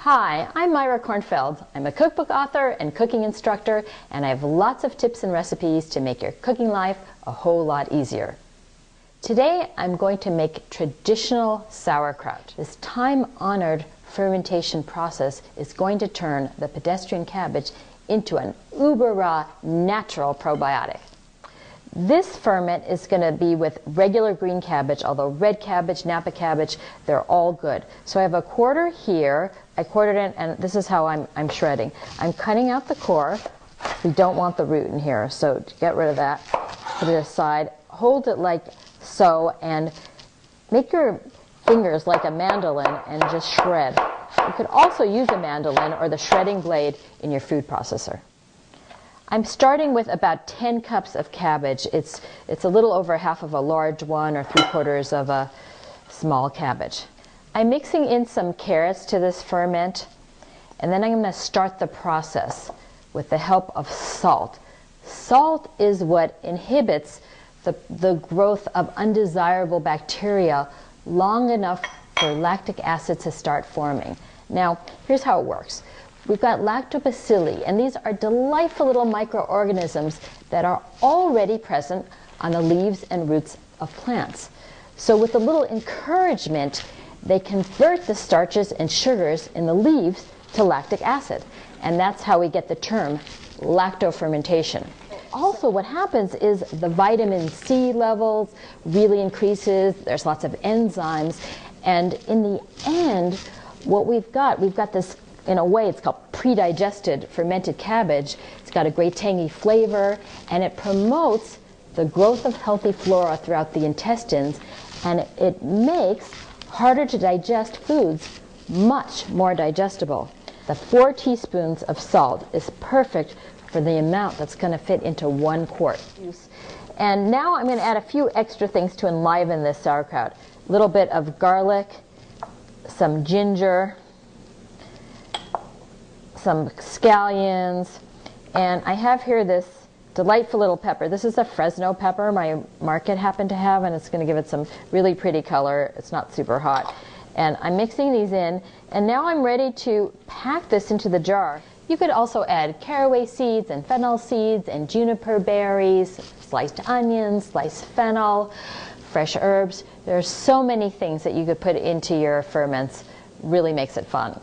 Hi, I'm Myra Kornfeld. I'm a cookbook author and cooking instructor, and I have lots of tips and recipes to make your cooking life a whole lot easier. Today, I'm going to make traditional sauerkraut. This time-honored fermentation process is going to turn the pedestrian cabbage into an uber-raw natural probiotic. This ferment is going to be with regular green cabbage, although red cabbage, Napa cabbage, they're all good. So I have a quarter here. I quartered it, and this is how I'm shredding. I'm cutting out the core. We don't want the root in here, so to get rid of that, put it aside. Hold it like so, and make your fingers like a mandolin and just shred. You could also use a mandolin or the shredding blade in your food processor. I'm starting with about 10 cups of cabbage. It's a little over half of a large one or 3/4 of a small cabbage. I'm mixing in some carrots to this ferment, and then I'm going to start the process with the help of salt. Salt is what inhibits the growth of undesirable bacteria long enough for lactic acid to start forming. Now, here's how it works. We've got lactobacilli, and these are delightful little microorganisms that are already present on the leaves and roots of plants. So with a little encouragement, they convert the starches and sugars in the leaves to lactic acid. And that's how we get the term lactofermentation. Also, what happens is the vitamin C levels really increases. There's lots of enzymes. And in the end, what we've got this, in a way, it's called pre-digested fermented cabbage. It's got a great tangy flavor, and it promotes the growth of healthy flora throughout the intestines, and it makes harder to digest foods much more digestible. The 4 teaspoons of salt is perfect for the amount that's going to fit into 1 quart. And now I'm going to add a few extra things to enliven this sauerkraut. A little bit of garlic, some ginger, some scallions, and I have here this delightful little pepper. This is a Fresno pepper my market happened to have, and it's going to give it some really pretty color. It's not super hot. And I'm mixing these in, and now I'm ready to pack this into the jar. You could also add caraway seeds and fennel seeds and juniper berries, sliced onions, sliced fennel, fresh herbs. There are so many things that you could put into your ferments. Really makes it fun.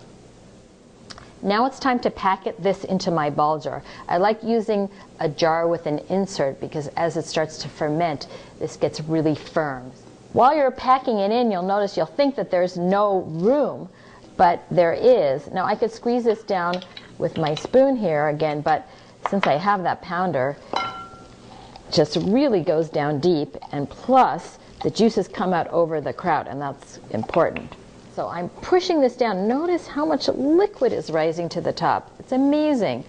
Now it's time to pack this into my ball jar. I like using a jar with an insert because as it starts to ferment, this gets really firm. While you're packing it in, you'll think that there's no room, but there is. Now I could squeeze this down with my spoon here again, but since I have that pounder, it just really goes down deep, and plus the juices come out over the kraut, and that's important. So I'm pushing this down. Notice how much liquid is rising to the top. It's amazing.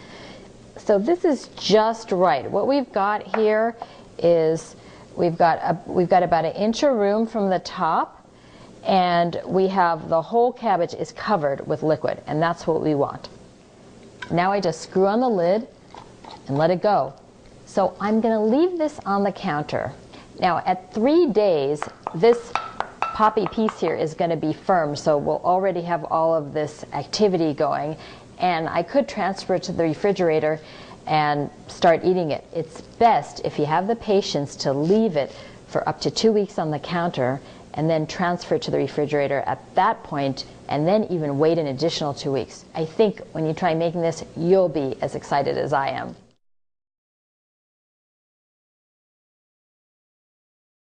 So this is just right. What we've got here is we've got about 1 inch of room from the top, and we have the whole cabbage is covered with liquid, and that's what we want. Now I just screw on the lid and let it go. So I'm going to leave this on the counter. Now at 3 days, this poppy piece here is going to be firm, so we'll already have all of this activity going, and I could transfer it to the refrigerator and start eating it. It's best if you have the patience to leave it for up to 2 weeks on the counter and then transfer it to the refrigerator at that point, and then even wait an additional 2 weeks. I think when you try making this, you'll be as excited as I am.